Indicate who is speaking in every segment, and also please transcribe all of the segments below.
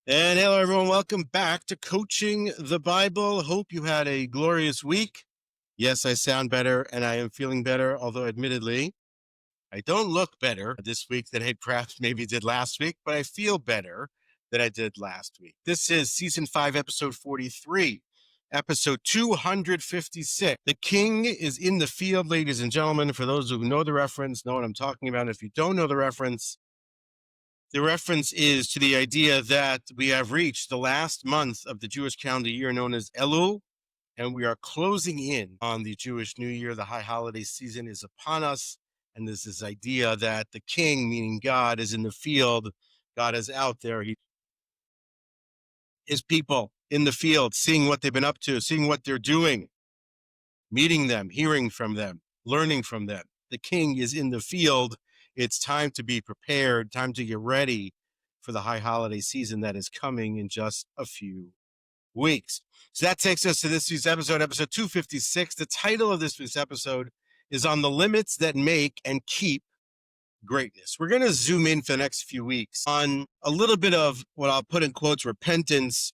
Speaker 1: And hello, everyone. Welcome back to Coaching the Bible. Hope you had a glorious week. Yes, I sound better and I am feeling better, although admittedly, I don't look better this week than I perhaps maybe did last week, but I feel better than I did last week. This is season 5, episode 43, episode 256. The king is in the field, ladies and gentlemen. For those who know the reference, know what I'm talking about. If you don't know the reference is to the idea that we have reached the last month of the Jewish calendar year known as Elul, and we are closing in on the Jewish New Year. The high holiday season is upon us, and there's this idea that the king, meaning God, is in the field. God is out there. His people in the field, seeing what they've been up to, seeing what they're doing, meeting them, hearing from them, learning from them. The king is in the field. It's time to be prepared, time to get ready for the high holiday season that is coming in just a few weeks. So that takes us to this week's episode 256. The title of this week's episode is On the Limits That Make and Keep Greatness. We're going to zoom in for the next few weeks on a little bit of what I'll put in quotes, repentance,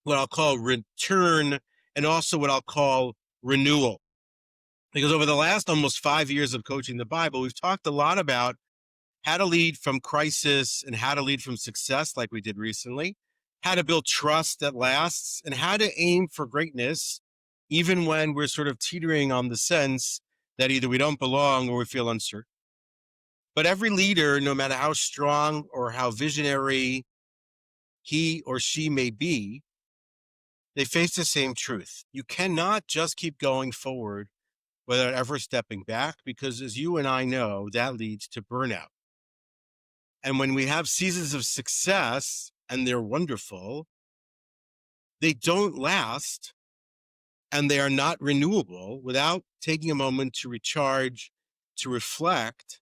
Speaker 1: what I'll call return, and also what I'll call renewal. Because over the last almost 5 years of coaching the Bible, we've talked a lot about how to lead from crisis and how to lead from success, like we did recently, how to build trust that lasts, and how to aim for greatness, even when we're sort of teetering on the sense that either we don't belong or we feel uncertain. But every leader, no matter how strong or how visionary he or she may be, they face the same truth. You cannot just keep going forward without ever stepping back, because as you and I know, that leads to burnout. And when we have seasons of success, and they're wonderful, they don't last, and they are not renewable without taking a moment to recharge, to reflect,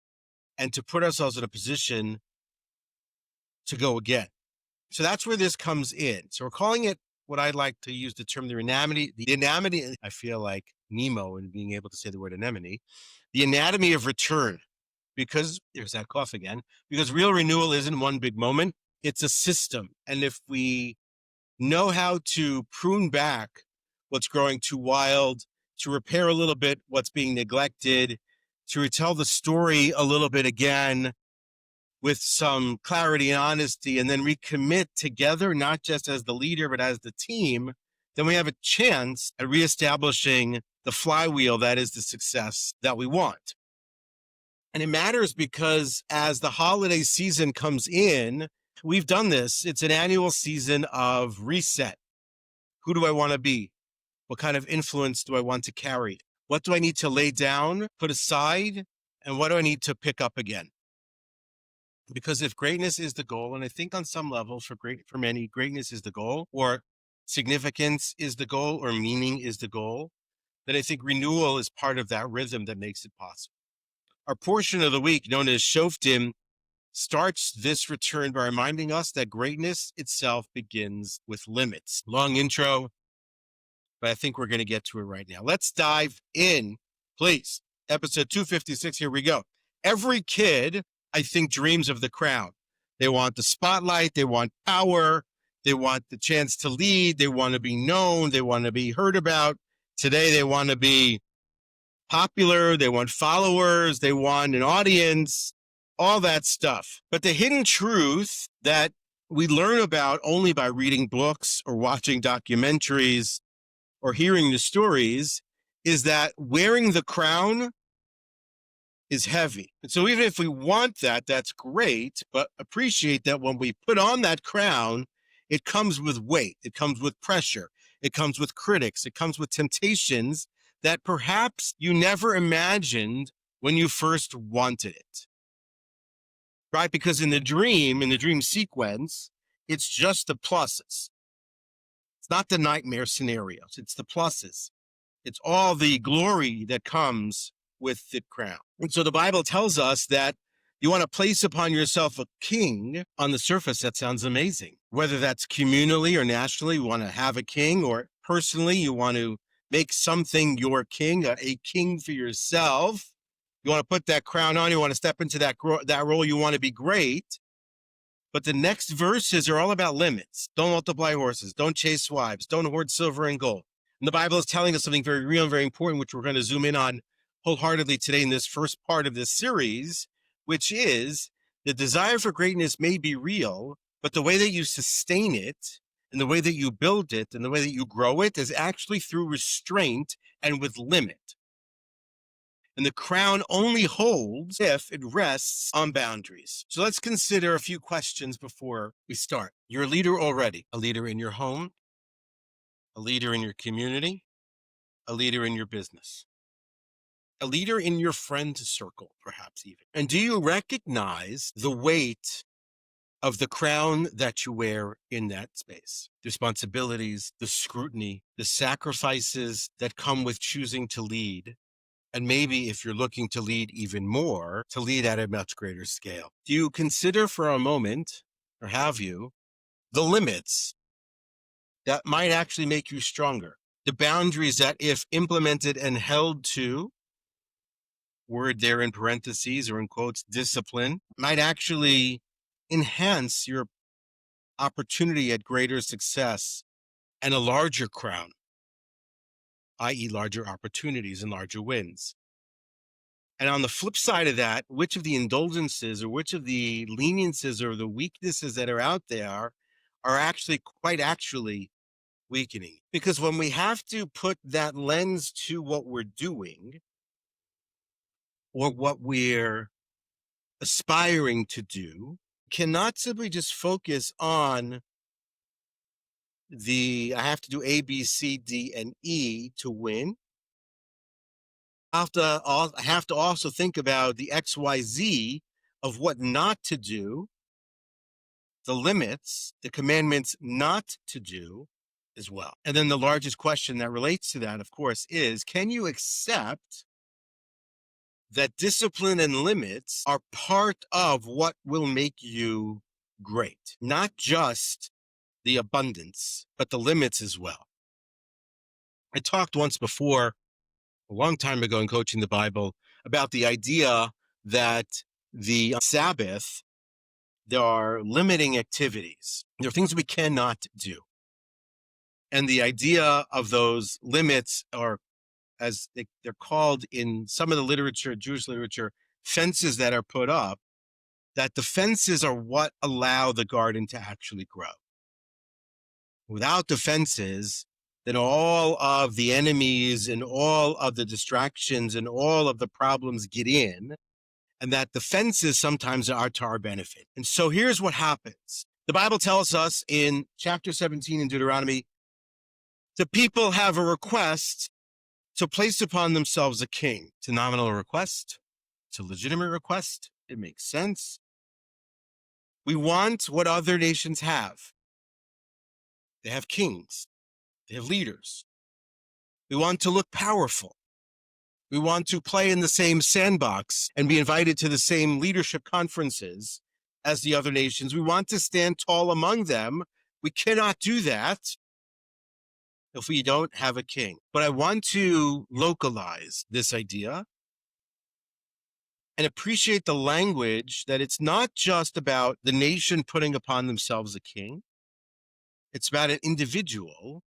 Speaker 1: and to put ourselves in a position to go again. So that's where this comes in. So we're calling it what I'd like to use the term the anatomy. I feel like Nemo in being able to say the word anemone. The anatomy of return, because there's that cough again, because real renewal isn't one big moment. It's a system. And if we know how to prune back what's growing too wild, to repair a little bit what's being neglected, to retell the story a little bit again with some clarity and honesty, and then recommit together, not just as the leader, but as the team, then we have a chance at reestablishing the flywheel that is the success that we want. And it matters because as the holiday season comes in, we've done this. It's an annual season of reset. Who do I want to be? What kind of influence do I want to carry? What do I need to lay down, put aside? And what do I need to pick up again? Because if greatness is the goal, and I think on some level for many, greatness is the goal, or significance is the goal, or meaning is the goal, then I think renewal is part of that rhythm that makes it possible. Our portion of the week, known as Shoftim, starts this return by reminding us that greatness itself begins with limits. Long intro, but I think we're going to get to it right now. Let's dive in, please. Episode 256, here we go. Every kid, I think, dreams of the crown. They want the spotlight, they want power, they want the chance to lead, they want to be known, they want to be heard about. Today, they want to be popular, they want followers, they want an audience, all that stuff. But the hidden truth that we learn about only by reading books or watching documentaries or hearing the stories is that wearing the crown is heavy. And so even if we want that, that's great, but appreciate that when we put on that crown, it comes with weight, it comes with pressure, it comes with critics, it comes with temptations that perhaps you never imagined when you first wanted it. Right? Because in the dream sequence, it's just the pluses. It's not the nightmare scenarios, it's the pluses. It's all the glory that comes with the crown. And so the Bible tells us that you want to place upon yourself a king. On the surface, that sounds amazing. Whether that's communally or nationally, you want to have a king, or personally, you want to make something your king, a king for yourself. You want to put that crown on, you want to step into that role, you want to be great. But the next verses are all about limits. Don't multiply horses. Don't chase wives. Don't hoard silver and gold. And the Bible is telling us something very real and very important, which we're going to zoom in on wholeheartedly today in this first part of this series, which is the desire for greatness may be real, but the way that you sustain it and the way that you build it and the way that you grow it is actually through restraint and with limit. And the crown only holds if it rests on boundaries. So let's consider a few questions before we start. You're a leader already, a leader in your home, a leader in your community, a leader in your business, a leader in your friend circle, perhaps even. And do you recognize the weight of the crown that you wear in that space? The responsibilities, the scrutiny, the sacrifices that come with choosing to lead. And maybe if you're looking to lead even more, to lead at a much greater scale. Do you consider for a moment, or have you, the limits that might actually make you stronger? The boundaries that, if implemented and held to, word there in parentheses or in quotes, discipline, might actually enhance your opportunity at greater success and a larger crown, i.e. larger opportunities and larger wins. And on the flip side of that, which of the indulgences or which of the leniences or the weaknesses that are out there are actually quite weakening? Because when we have to put that lens to what we're doing or what we're aspiring to do, cannot simply just focus on I have to do A, B, C, D, and E to win. I have to also think about the X, Y, Z of what not to do, the limits, the commandments not to do as well. And then the largest question that relates to that, of course, is can you accept that discipline and limits are part of what will make you great? Not just the abundance, but the limits as well. I talked once before, a long time ago in Coaching the Bible, about the idea that the Sabbath, there are limiting activities. There are things we cannot do. And the idea of those limits are, as they're called in some of the literature, Jewish literature, fences that are put up, that the fences are what allow the garden to actually grow. Without the fences, then all of the enemies and all of the distractions and all of the problems get in, and that the fences sometimes are to our benefit. And so here's what happens. The Bible tells us in chapter 17 in Deuteronomy, the people have a request to place upon themselves a king. It's a nominal request. It's a legitimate request. It makes sense. We want what other nations have. They have kings. They have leaders. We want to look powerful. We want to play in the same sandbox and be invited to the same leadership conferences as the other nations. We want to stand tall among them. We cannot do that if we don't have a king. But I want to localize this idea and appreciate the language that it's not just about the nation putting upon themselves a king. It's about an individual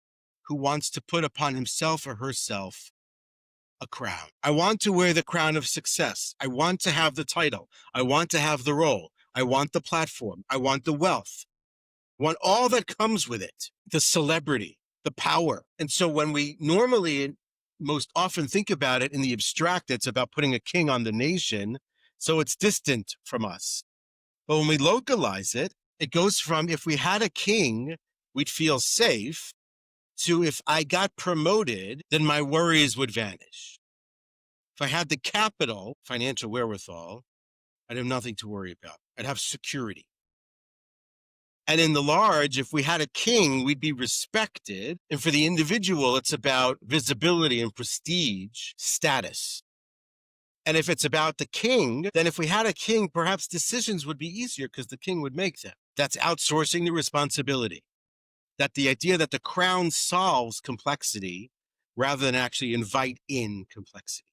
Speaker 1: who wants to put upon himself or herself a crown. I want to wear the crown of success. I want to have the title. I want to have the role. I want the platform. I want the wealth. I want all that comes with it, the celebrity, the power. And so when we normally most often think about it in the abstract, it's about putting a king on the nation, so it's distant from us. But when we localize it, it goes from if we had a king, we'd feel safe, to if I got promoted, then my worries would vanish. If I had the capital, financial wherewithal, I'd have nothing to worry about. I'd have security. And in the large, if we had a king, we'd be respected. And for the individual, it's about visibility and prestige, status. And if it's about the king, then if we had a king, perhaps decisions would be easier because the king would make them. That's outsourcing the responsibility. That the idea that the crown solves complexity rather than actually invite in complexity.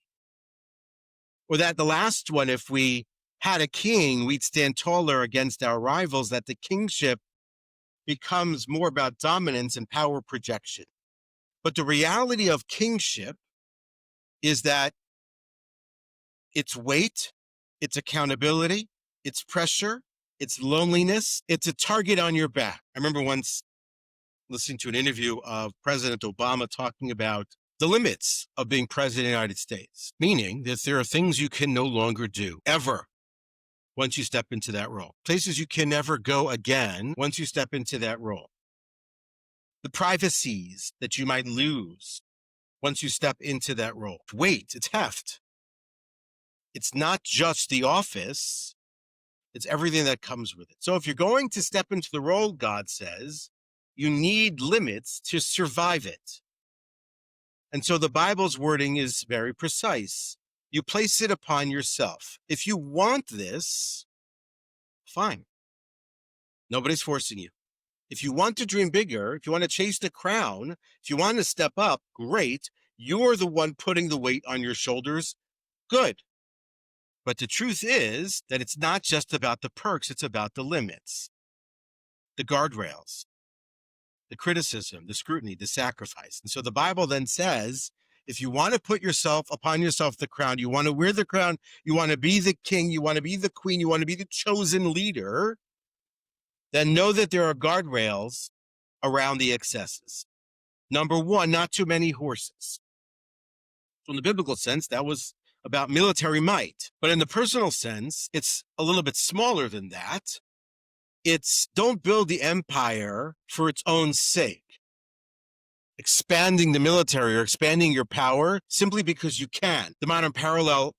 Speaker 1: Or that the last one, if we had a king, we'd stand taller against our rivals, that the kingship becomes more about dominance and power projection. But the reality of kingship is that it's weight, it's accountability, it's pressure, it's loneliness, it's a target on your back. I remember once listening to an interview of President Obama talking about the limits of being president of the United States, meaning that there are things you can no longer do ever once you step into that role, places you can never go again once you step into that role, the privacies that you might lose once you step into that role. Weight, it's heft. It's not just the office, it's everything that comes with it. So if you're going to step into the role, God says, you need limits to survive it. And so the Bible's wording is very precise. You place it upon yourself. If you want this, fine. Nobody's forcing you. If you want to dream bigger, if you want to chase the crown, if you want to step up, great. You're the one putting the weight on your shoulders. Good. But the truth is that it's not just about the perks, it's about the limits, the guardrails, the criticism, the scrutiny, the sacrifice. And so the Bible then says, if you want to put yourself upon yourself the crown, you want to wear the crown, you want to be the king, you want to be the queen, you want to be the chosen leader, then know that there are guardrails around the excesses. Number one, not too many horses. So in the biblical sense, that was about military might. But in the personal sense, it's a little bit smaller than that. It's don't build the empire for its own sake. Expanding the military or expanding your power simply because you can. The modern parallel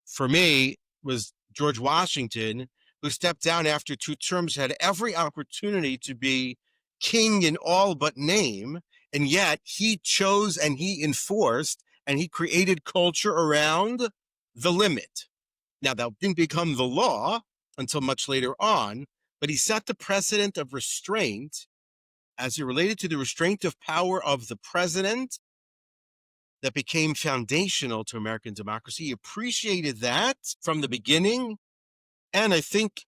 Speaker 1: for me was George Washington, who stepped down after 2 terms, had every opportunity to be king in all but name, and yet he chose and he enforced and he created culture around the limit. Now, that didn't become the law until much later on, but he set the precedent of restraint as it related to the restraint of power of the president that became foundational to American democracy. He appreciated that from the beginning. And I think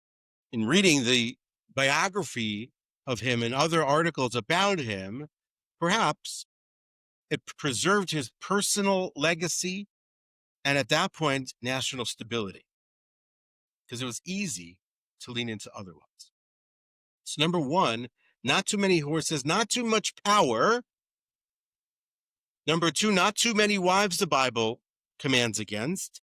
Speaker 1: in reading the biography of him and other articles about him, perhaps it preserved his personal legacy and at that point, national stability, because it was easy to lean into otherwise. So number one, not too many horses, not too much power. Number two, not too many wives, the Bible commands against.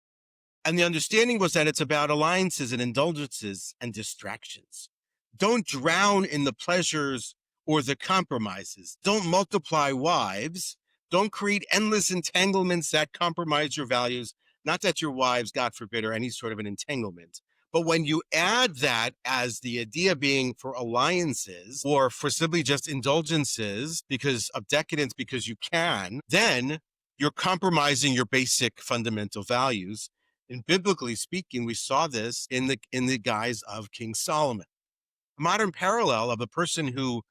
Speaker 1: And the understanding was that it's about alliances and indulgences and distractions. Don't drown in the pleasures or the compromises. Don't multiply wives. Don't create endless entanglements that compromise your values. Not that your wives, God forbid, are any sort of an entanglement. But when you add that as the idea being for alliances or for simply just indulgences because of decadence, because you can, then you're compromising your basic fundamental values. And biblically speaking, we saw this in the guise of King Solomon. A modern parallel of a person who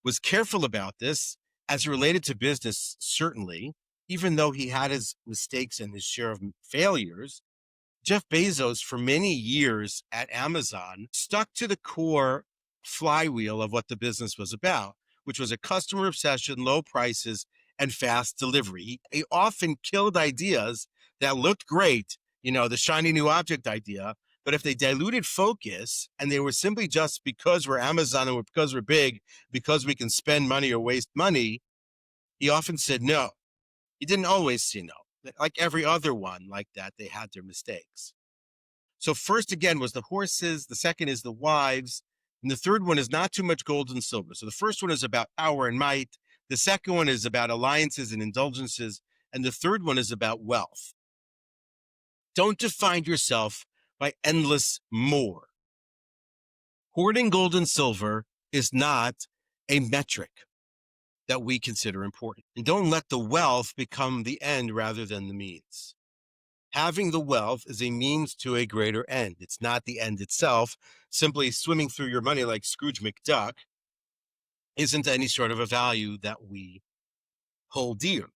Speaker 1: was careful about this as related to business, certainly, even though he had his mistakes and his share of failures. Jeff Bezos, for many years at Amazon, stuck to the core flywheel of what the business was about, which was a customer obsession, low prices, and fast delivery. He often killed ideas that looked great, the shiny new object idea, but if they diluted focus and they were simply just because we're Amazon and because we're big, because we can spend money or waste money, he often said no. He didn't always say no. Like every other one like that, they had their mistakes. So first, again, was the horses. The second is the wives. And the third one is not too much gold and silver. So the first one is about power and might. The second one is about alliances and indulgences. And the third one is about wealth. Don't define yourself by endless more. Hoarding gold and silver is not a metric that we consider important. And don't let the wealth become the end rather than the means. Having the wealth is a means to a greater end. It's not the end itself. Simply swimming through your money like Scrooge McDuck isn't any sort of a value that we hold dear.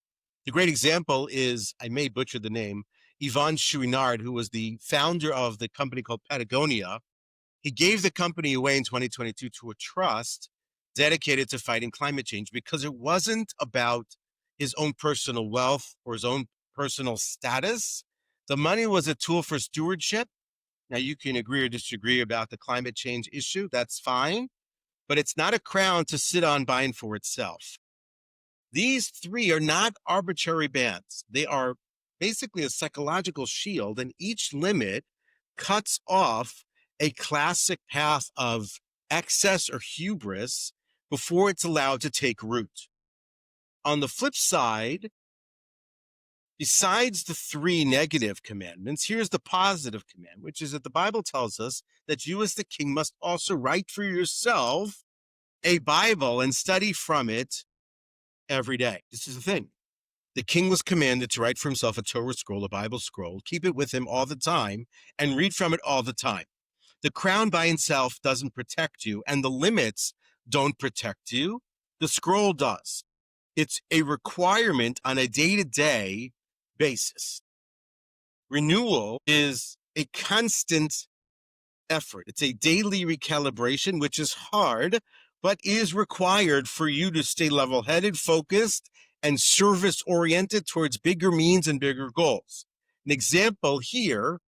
Speaker 1: The great example is, I may butcher the name, Yvon Chouinard, who was the founder of the company called Patagonia, he gave the company away in 2022 to a trust dedicated to fighting climate change because it wasn't about his own personal wealth or his own personal status. The money was a tool for stewardship. Now, you can agree or disagree about the climate change issue. That's fine. But it's not a crown to sit on by and for itself. These three are not arbitrary bands. They are basically a psychological shield, and each limit cuts off a classic path of excess or hubris before it's allowed to take root. On the flip side, besides the three negative commandments, here's the positive command, which is that the Bible tells us that you as the king must also write for yourself a Bible and study from it every day. This is the thing. The king was commanded to write for himself a Torah scroll, a Bible scroll, keep it with him all the time, and read from it all the time. The crown by itself doesn't protect you, and the limits don't protect you. The scroll does. It's a requirement on a day-to-day basis. Renewal is a constant effort. It's a daily recalibration, which is hard, but is required for you to stay level-headed, focused, and service-oriented towards bigger means and bigger goals. An example here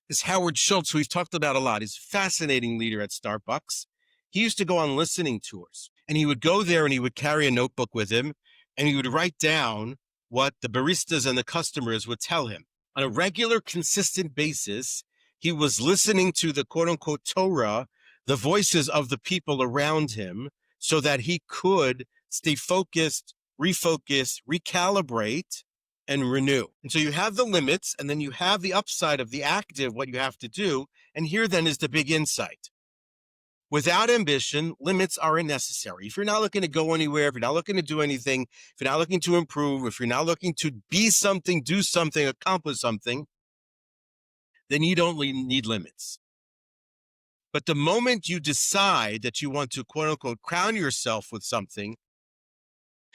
Speaker 1: is Howard Schultz, who we've talked about a lot. He's a fascinating leader at Starbucks. He used to go on listening tours, and he would go there and he would carry a notebook with him, and he would write down what the baristas and the customers would tell him. On a regular, consistent basis, he was listening to the quote-unquote Torah, the voices of the people around him, so that he could stay focused, refocus, recalibrate, and renew. And so you have the limits, and then you have the upside of the active, what you have to do. And here then is the big insight. Without ambition, limits are unnecessary. If you're not looking to go anywhere, if you're not looking to do anything, if you're not looking to improve, if you're not looking to be something, do something, accomplish something, then you don't need limits. But the moment you decide that you want to, quote unquote, crown yourself with something,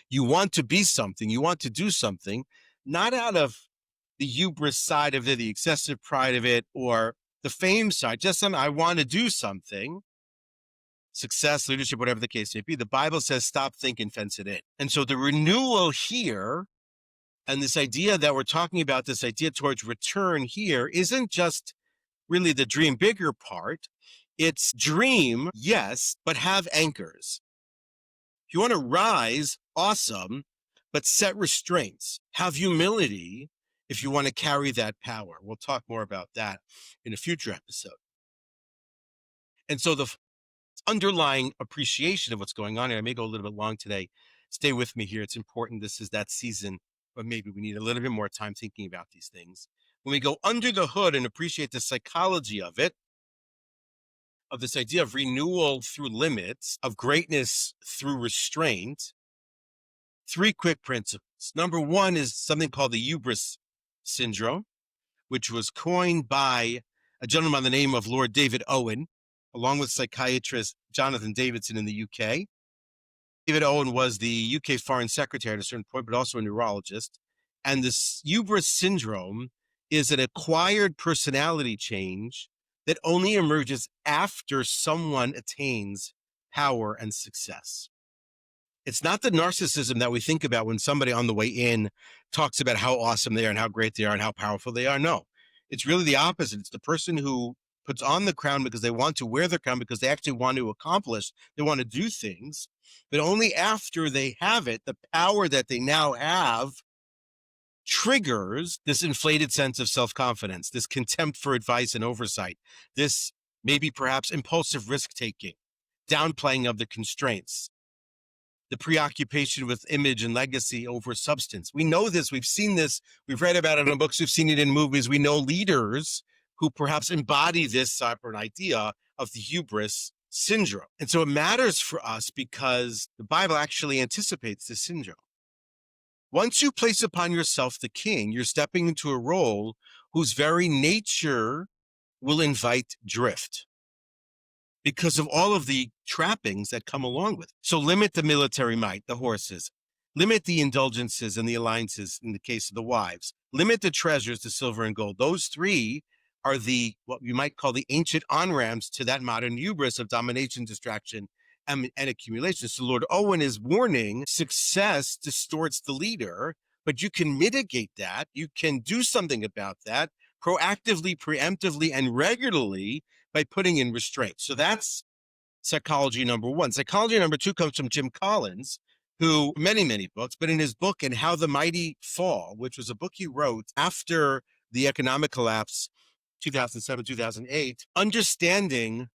Speaker 1: you want to be something, you want to do something, not out of the hubris side of it, the excessive pride of it, or the fame side, just on I want to do something, success, leadership, whatever the case may be. The Bible says stop, think, and fence it in. And so the renewal here, and this idea that we're talking about, this idea towards return here, isn't just really the dream bigger part. It's dream, yes, but have anchors. If you want to rise, awesome, but set restraints. Have humility if you want to carry that power. We'll talk more about that in a future episode. And so the underlying appreciation of what's going on here, I may go a little bit long today. Stay with me here. It's important. This is that season, but maybe we need a little bit more time thinking about these things. When we go under the hood and appreciate the psychology of it, of this idea of renewal through limits, of greatness through restraint, three quick principles. Number one is something called the hubris syndrome, which was coined by a gentleman by the name of Lord David Owen, along with psychiatrist Jonathan Davidson in the UK. David Owen was the UK Foreign Secretary at a certain point, but also a neurologist. And this hubris syndrome is an acquired personality change that only emerges after someone attains power and success. It's not the narcissism that we think about when somebody on the way in talks about how awesome they are and how great they are and how powerful they are. No, it's really the opposite. It's the person who puts on the crown because they want to wear the crown, because they actually want to accomplish, they want to do things, but only after they have it, the power that they now have triggers this inflated sense of self-confidence, this contempt for advice and oversight, this maybe perhaps impulsive risk-taking, downplaying of the constraints, the preoccupation with image and legacy over substance. We know this, we've seen this, we've read about it in books, we've seen it in movies. We know leaders who perhaps embody this type of idea of the hubris syndrome. And so it matters for us because the Bible actually anticipates this syndrome. Once you place upon yourself the king, you're stepping into a role whose very nature will invite drift because of all of the trappings that come along with it. So limit the military might, the horses, limit the indulgences and the alliances in the case of the wives, limit the treasures to silver and gold. Those three are what you might call the ancient on-ramps to that modern hubris of domination, distraction, and accumulation. So Lord Owen is warning success distorts the leader, but you can mitigate that. You can do something about that proactively, preemptively, and regularly by putting in restraint. So that's psychology number one. Psychology number two comes from Jim Collins, who many books, but in his book, "And How the Mighty Fall," which was a book he wrote after the economic collapse, 2007, 2008, understanding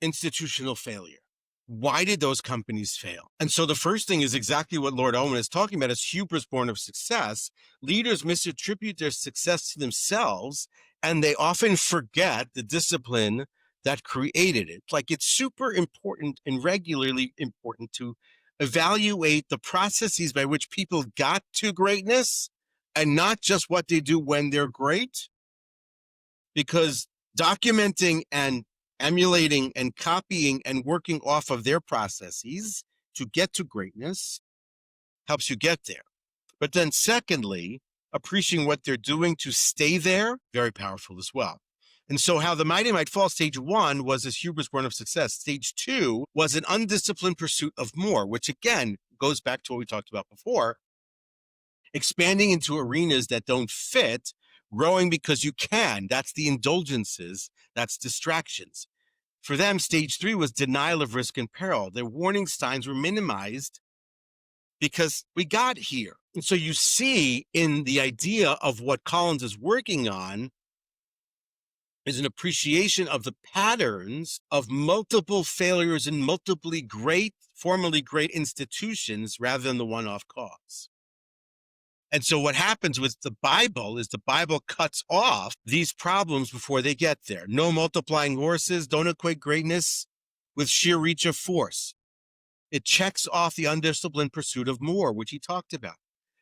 Speaker 1: institutional failure. Why did those companies fail? And so the first thing is exactly what Lord Owen is talking about, is hubris born of success. Leaders misattribute their success to themselves, and they often forget the discipline that created it. Like, it's super important and regularly important to evaluate the processes by which people got to greatness and not just what they do when they're great, because documenting and emulating and copying and working off of their processes to get to greatness helps you get there. But then secondly, appreciating what they're doing to stay there, very powerful as well. And so How the Mighty Might Fall, stage one, was this hubris born of success. Stage two was an undisciplined pursuit of more, which again goes back to what we talked about before, expanding into arenas that don't fit, growing because you can. That's the indulgences, that's distractions. For them, stage three was denial of risk and peril. Their warning signs were minimized because we got here. And so you see in the idea of what Collins is working on is an appreciation of the patterns of multiple failures in multiply great, formerly great institutions rather than the one-off cause. And so what happens with the Bible is the Bible cuts off these problems before they get there. No multiplying horses. Don't equate greatness with sheer reach of force. It checks off the undisciplined pursuit of more, which he talked about.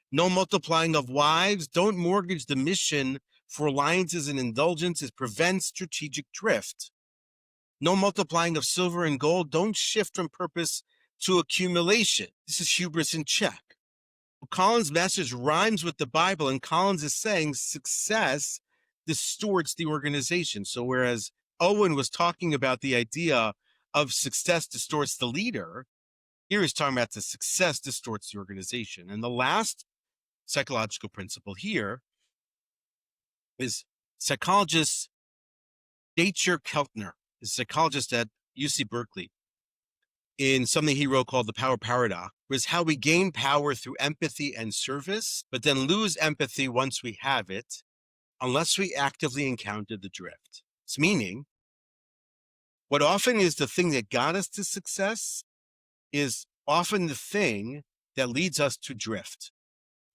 Speaker 1: No multiplying of wives. Don't mortgage the mission for alliances and indulgences. Prevents strategic drift. No multiplying of silver and gold. Don't shift from purpose to accumulation. This is hubris in check. Collins' message rhymes with the Bible, and Collins is saying success distorts the organization. So whereas Owen was talking about the idea of success distorts the leader, here he's talking about the success distorts the organization. And the last psychological principle here is psychologist Dacher Keltner, is a psychologist at UC Berkeley, in something he wrote called The Power Paradox, was how we gain power through empathy and service, but then lose empathy once we have it, unless we actively encounter the drift. It's meaning, what often is the thing that got us to success is often the thing that leads us to drift.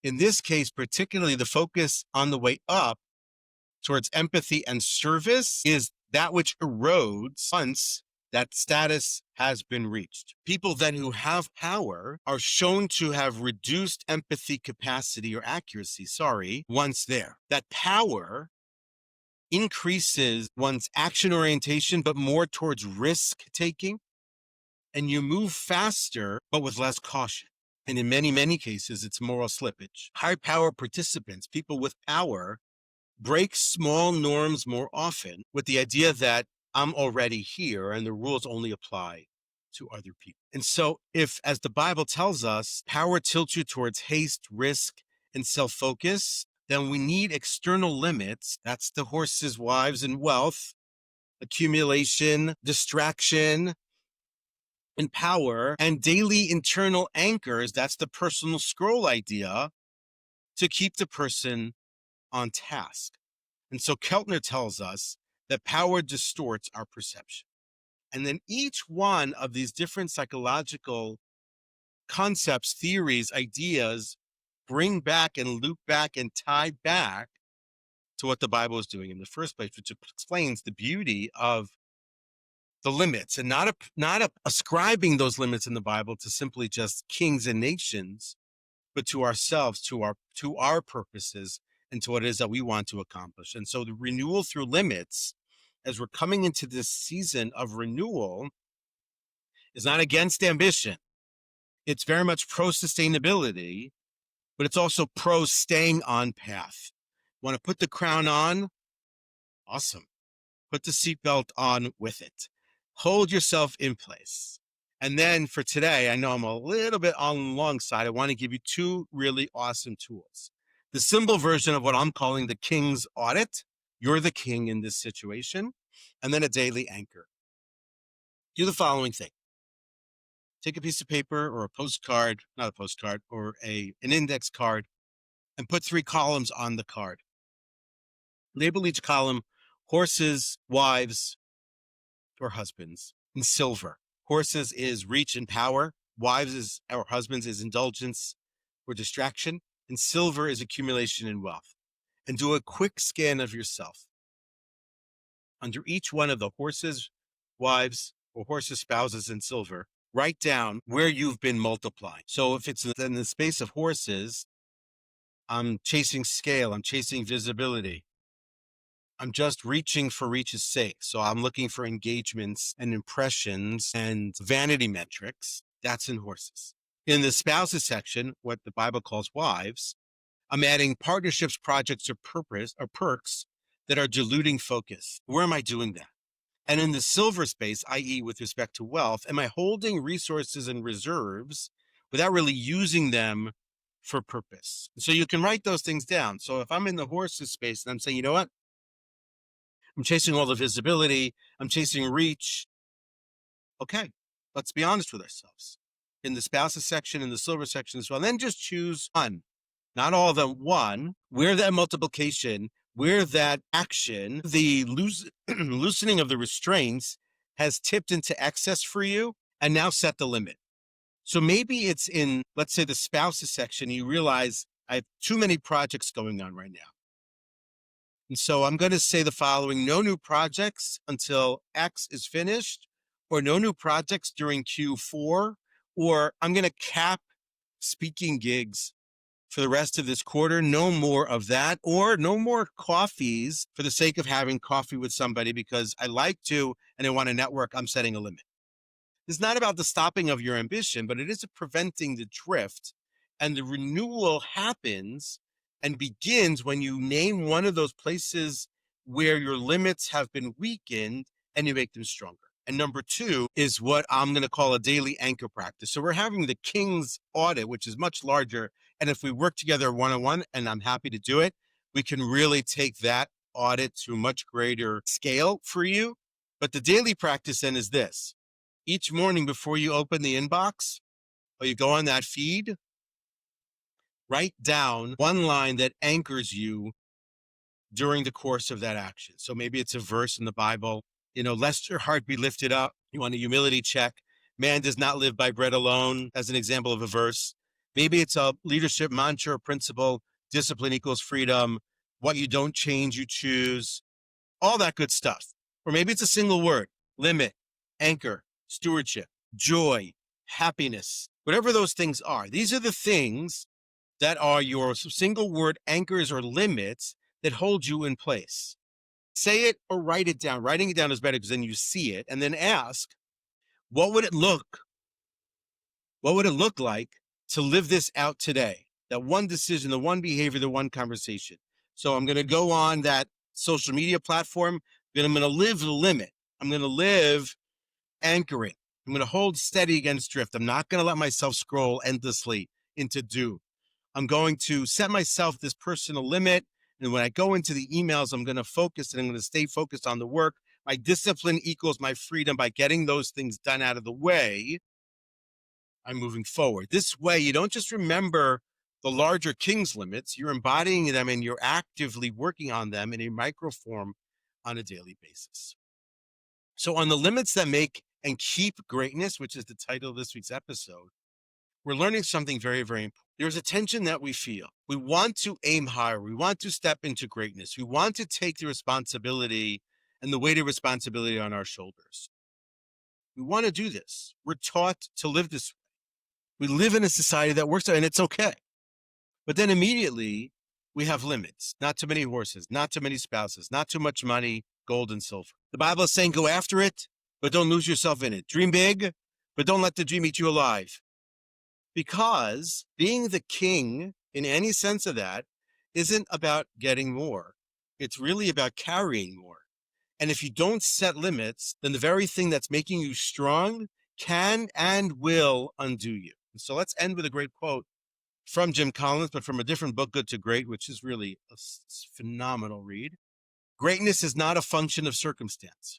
Speaker 1: In this case, particularly the focus on the way up towards empathy and service is that which erodes once that status has been reached. People then who have power are shown to have reduced empathy capacity or accuracy, once there. That power increases one's action orientation, but more towards risk taking, and you move faster, but with less caution. And in many cases, it's moral slippage. High power participants, people with power, break small norms more often with the idea that I'm already here and the rules only apply to other people. And so if, as the Bible tells us, power tilts you towards haste, risk, and self-focus, then we need external limits. That's the horses, wives, and wealth, accumulation, distraction, and power, and daily internal anchors. That's the personal scroll idea to keep the person on task. And so Keltner tells us that power distorts our perception. And then each one of these different psychological concepts, theories, ideas, bring back and loop back and tie back to what the Bible is doing in the first place, which explains the beauty of the limits, and not ascribing those limits in the Bible to simply just kings and nations, but to ourselves, to our purposes, and to what it is that we want to accomplish. And so the renewal through limits, as we're coming into this season of renewal, is not against ambition. It's very much pro-sustainability, but it's also pro staying on path. Want to put the crown on? Awesome. Put the seatbelt on with it. Hold yourself in place. And then for today, I know I'm a little bit on the long side. I want to give you two really awesome tools. The simple version of what I'm calling the king's audit. You're the king in this situation. And then a daily anchor. Do the following thing. Take a piece of paper or a postcard, not a postcard, or an index card, and put 3 columns on the card. Label each column horses, wives, or husbands in silver. Horses is reach and power. Wives is, or husbands is indulgence or distraction. And silver is accumulation and wealth. And do a quick scan of yourself. Under each one of the horses, wives, or horses, spouses in silver, write down where you've been multiplying. So if it's in the space of horses, I'm chasing scale, I'm chasing visibility. I'm just reaching for reach's sake. So I'm looking for engagements and impressions and vanity metrics. That's in horses. In the spouses section, what the Bible calls wives, I'm adding partnerships, projects, or purpose or perks that are diluting focus. Where am I doing that? And in the silver space, i.e. with respect to wealth, am I holding resources and reserves without really using them for purpose? So you can write those things down. So if I'm in the horses space and I'm saying, you know what? I'm chasing all the visibility. I'm chasing reach. Okay, let's be honest with ourselves. In the spouses section, in the silver section as well, and then just choose one, not all of them, one, where that multiplication, where that action, the loosening of the restraints has tipped into excess for you, and now set the limit. So maybe it's in, let's say, the spouses section, you realize I have too many projects going on right now. And so I'm going to say the following: no new projects until X is finished, or no new projects during Q4, or I'm going to cap speaking gigs for the rest of this quarter. No more of that, or no more coffees for the sake of having coffee with somebody because I like to and I want to network. I'm setting a limit. It's not about the stopping of your ambition, but it is preventing the drift. And the renewal happens and begins when you name one of those places where your limits have been weakened and you make them stronger. And number 2 is what I'm going to call a daily anchor practice. So we're having the king's audit, which is much larger. And if we work together one-on-one, and I'm happy to do it, we can really take that audit to a much greater scale for you. But the daily practice then is this: each morning before you open the inbox or you go on that feed, write down one line that anchors you during the course of that action. So maybe it's a verse in the Bible, lest your heart be lifted up. You want a humility check. Man does not live by bread alone, as an example of a verse. Maybe it's a leadership mantra or principle. Discipline equals freedom. What you don't change, you choose. All that good stuff. Or maybe it's a single word: limit, anchor, stewardship, joy, happiness, whatever those things are. These are the things that are your single word anchors or limits that hold you in place. Say it or write it down. Writing it down is better because then you see it, and then ask, what would it look like to live this out today? That one decision, the one behavior, the one conversation. So I'm going to go on that social media platform, and I'm going to live the limit. I'm going to live anchoring. I'm going to hold steady against drift. I'm not going to let myself scroll endlessly into doom. I'm going to set myself this personal limit. And when I go into the emails, I'm going to focus, and I'm going to stay focused on the work. My discipline equals my freedom. By getting those things done out of the way, I'm moving forward. This way, you don't just remember the larger king's limits, you're embodying them and you're actively working on them in a micro form on a daily basis. So on the limits that make and keep greatness, which is the title of this week's episode, we're learning something very, very important. There's a tension that we feel. We want to aim higher. We want to step into greatness. We want to take the responsibility and the weight of responsibility on our shoulders. We want to do this. We're taught to live this way. We live in a society that works, and it's okay. But then immediately we have limits. Not too many horses, not too many spouses, not too much money, gold and silver. The Bible is saying go after it, but don't lose yourself in it. Dream big, but don't let the dream eat you alive. Because being the king in any sense of that isn't about getting more. It's really about carrying more. And if you don't set limits, then the very thing that's making you strong can and will undo you. So let's end with a great quote from Jim Collins, but from a different book, Good to Great, which is really a phenomenal read. Greatness is not a function of circumstance.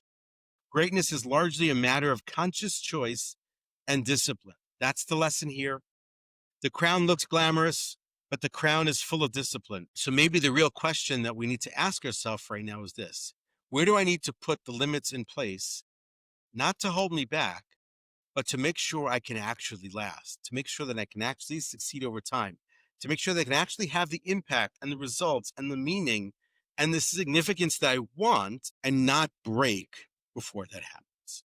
Speaker 1: Greatness is largely a matter of conscious choice and discipline. That's the lesson here. The crown looks glamorous, but the crown is full of discipline. So maybe the real question that we need to ask ourselves right now is this: where do I need to put the limits in place, not to hold me back, but to make sure I can actually last, to make sure that I can actually succeed over time, to make sure that I can actually have the impact and the results and the meaning and the significance that I want, and not break before that happens.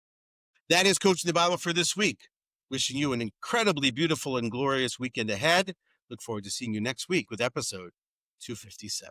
Speaker 1: That is Coaching the Bible for this week. Wishing you an incredibly beautiful and glorious weekend ahead. Look forward to seeing you next week with episode 257.